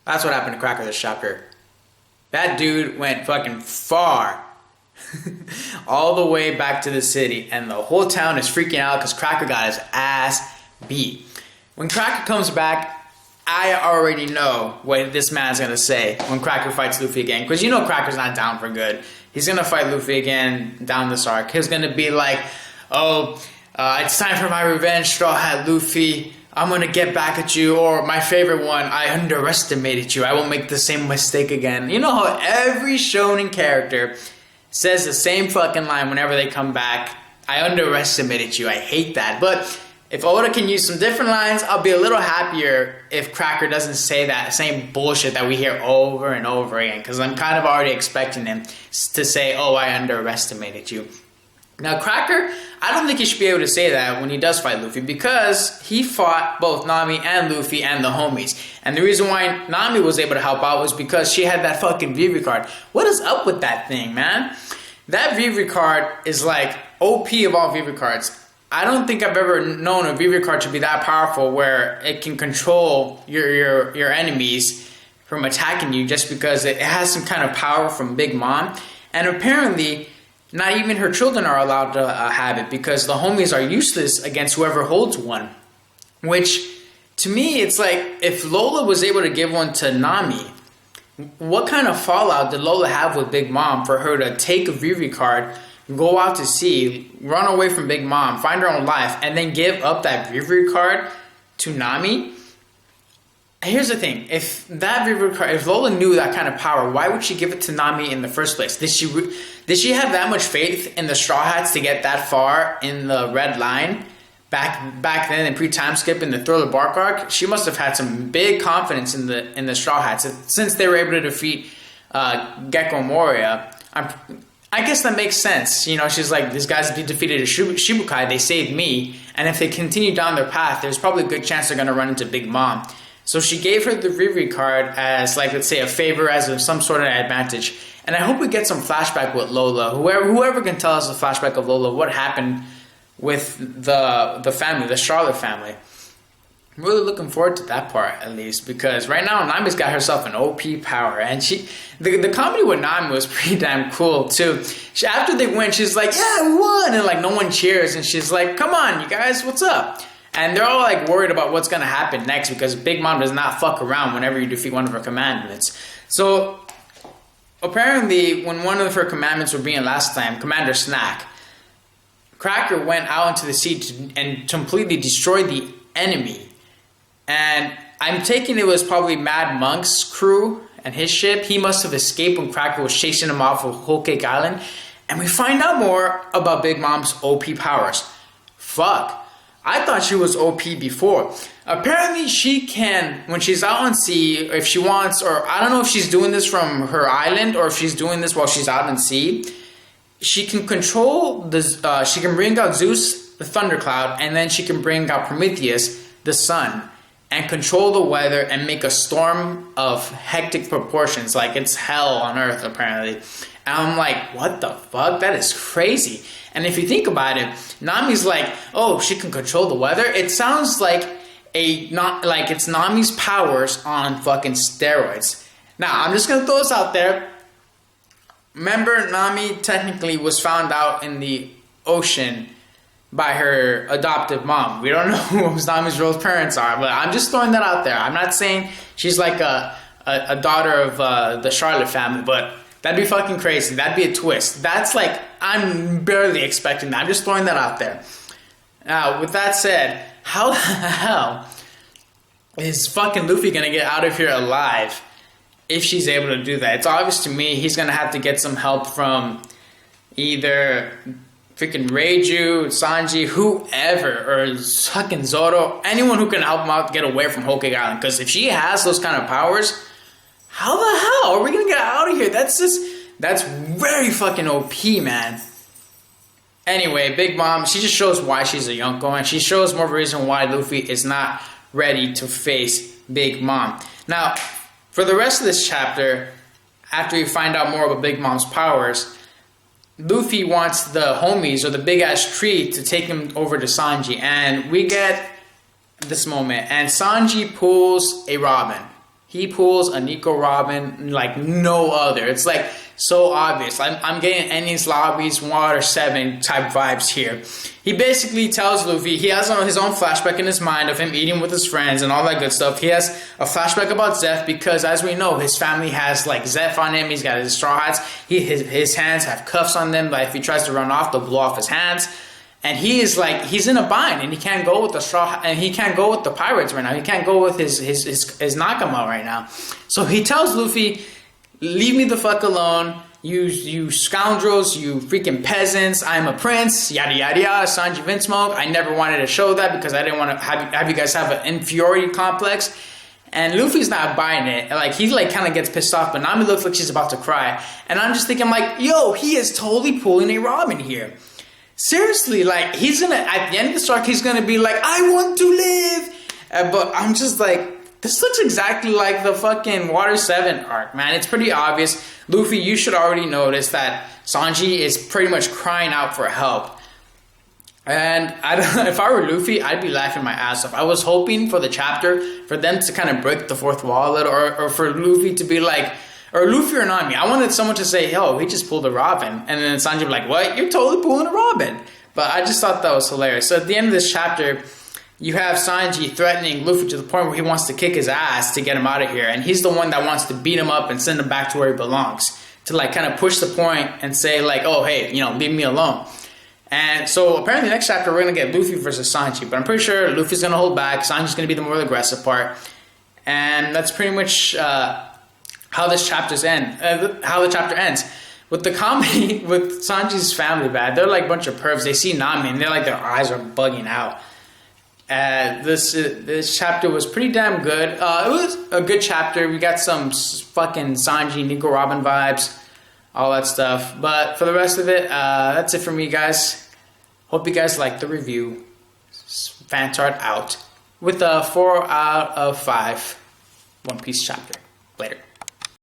That's what happened to Cracker this chapter. That dude went fucking far. All the way back to the city. And the whole town is freaking out because Cracker got his ass beat. When Cracker comes back, I already know what this man's going to say when Cracker fights Luffy again. Because you know Cracker's not down for good. He's going to fight Luffy again down this arc. He's going to be like, it's time for my revenge, Straw Hat Luffy. I'm going to get back at you. Or my favorite one, I underestimated you. I won't make the same mistake again. You know how every shonen character says the same fucking line whenever they come back. I underestimated you. I hate that. But if Oda can use some different lines, I'll be a little happier if Cracker doesn't say that same bullshit that we hear over and over again. Because I'm kind of already expecting him to say, oh, I underestimated you. Now, Cracker, I don't think he should be able to say that when he does fight Luffy. Because he fought both Nami and Luffy and the homies. And the reason why Nami was able to help out was because she had that fucking Vivi card. What is up with that thing, man? That Vivi card is like OP of all Vivi cards. I don't think I've ever known a Vivi card to be that powerful where it can control your enemies from attacking you just because it has some kind of power from Big Mom. And apparently, not even her children are allowed to have it because the homies are useless against whoever holds one. Which, to me, it's like, if Lola was able to give one to Nami, what kind of fallout did Lola have with Big Mom for her to take a Vivi card, go out to sea, run away from Big Mom, find her own life, and then give up that Vivi card to Nami? Here's the thing. If that Vivi card, if Lola knew that kind of power, why would she give it to Nami in the first place? Did she have that much faith in the Straw Hats to get that far in the Red Line? Back then in pre-time skip in the Thriller Bark arc, she must have had some big confidence in the Straw Hats since they were able to defeat Gecko Moria. I guess that makes sense. You know, she's like, these guys defeated a Shibukai, they saved me, and if they continue down their path, there's probably a good chance they're going to run into Big Mom. So she gave her the Vivi card as, like, let's say a favor, as some sort of advantage. And I hope we get some flashback with Lola. Whoever can tell us a flashback of Lola, what happened with the family, the Charlotte family. I'm really looking forward to that part, at least, because right now Nami's got herself an OP power, and the comedy with Nami was pretty damn cool too. After they win, she's like, "Yeah, we won," and like no one cheers, and she's like, "Come on, you guys, what's up?" And they're all like worried about what's gonna happen next because Big Mom does not fuck around whenever you defeat one of her commandments. So apparently, when one of her commandments were being last time, Commander Snack, Cracker went out into the sea and completely destroyed the enemy. And I'm taking it was probably Mad Monk's crew and his ship. He must have escaped when Cracker was chasing him off of Whole Cake Island. And we find out more about Big Mom's OP powers. Fuck. I thought she was OP before. Apparently she can, when she's out on sea, if she wants, or I don't know if she's doing this from her island or if she's doing this while she's out on sea, she can control she can bring out Zeus, the thundercloud, and then she can bring out Prometheus, the sun, and control the weather and make a storm of hectic proportions, like it's hell on earth apparently. And I'm like, what the fuck? That is crazy. And if you think about it, Nami's like, oh, she can control the weather. It sounds like it's Nami's powers on fucking steroids. Now, I'm just gonna throw this out there. Remember, Nami technically was found out in the ocean by her adoptive mom. We don't know who Nami's real parents are, but I'm just throwing that out there. I'm not saying she's like a daughter of the Charlotte family, but that'd be fucking crazy. That'd be a twist. That's like, I'm barely expecting that. I'm just throwing that out there. Now, with that said, how the hell is fucking Luffy gonna get out of here alive if she's able to do that? It's obvious to me he's gonna have to get some help from either freaking Reiju, Sanji, whoever, or fucking Zoro, anyone who can help him out get away from Whole Cake Island. Because if she has those kind of powers, how the hell are we gonna get out of here? That's very fucking OP, man. Anyway, Big Mom, she just shows why she's a Yonko, and she shows more reason why Luffy is not ready to face Big Mom. Now, for the rest of this chapter, after we find out more about Big Mom's powers, Luffy wants the homies, or the big-ass tree, to take him over to Sanji. And we get this moment. And Sanji pulls a Robin. He pulls a Nico Robin like no other. It's like so obvious. I'm getting Enies Lobby's Water 7 type vibes here. He basically tells Luffy, he has his own flashback in his mind of him eating with his friends and all that good stuff. He has a flashback about Zeph because, as we know, his family has like Zeph on him. He's got his straw hats. His hands have cuffs on them. Like if he tries to run off, they'll blow off his hands. And he is like, he's in a bind, and he can't go with the straw, and he can't go with the pirates right now. He can't go with his Nakama right now. So he tells Luffy, leave me the fuck alone. You scoundrels, you freaking peasants. I'm a prince, yada yada yada. Sanji Vinsmoke. I never wanted to show that because I didn't want to have you guys have an inferiority complex. And Luffy's not buying it. Like, he like kind of gets pissed off, but Nami looks like she's about to cry. And I'm just thinking like, yo, he is totally pulling a Robin here. Seriously, like, he's gonna, at the end of this arc, he's gonna be like, I want to live! But I'm just like, this looks exactly like the fucking Water 7 arc, man. It's pretty obvious. Luffy, you should already notice that Sanji is pretty much crying out for help. And if I were Luffy, I'd be laughing my ass off. I was hoping for the chapter, for them to kind of break the fourth wall a little, or for Luffy to be like, or Luffy or Nami, I wanted someone to say, yo, he just pulled a Robin. And then Sanji would be like, what? You're totally pulling a Robin. But I just thought that was hilarious. So at the end of this chapter, you have Sanji threatening Luffy to the point where he wants to kick his ass to get him out of here. And he's the one that wants to beat him up and send him back to where he belongs. To like kind of push the point and say like, oh, hey, you know, leave me alone. And so apparently next chapter, we're going to get Luffy versus Sanji. But I'm pretty sure Luffy's going to hold back. Sanji's going to be the more aggressive part. And that's pretty much how the chapter ends. With the comedy with Sanji's family, bad. They're like a bunch of pervs. They see Nami and they're like, their eyes are bugging out. This chapter was pretty damn good. It was a good chapter. We got some fucking Sanji, Nico Robin vibes, all that stuff. But for the rest of it, that's it for me, guys. Hope you guys liked the review. Fantart out with a 4 out of 5 One Piece chapter. Later.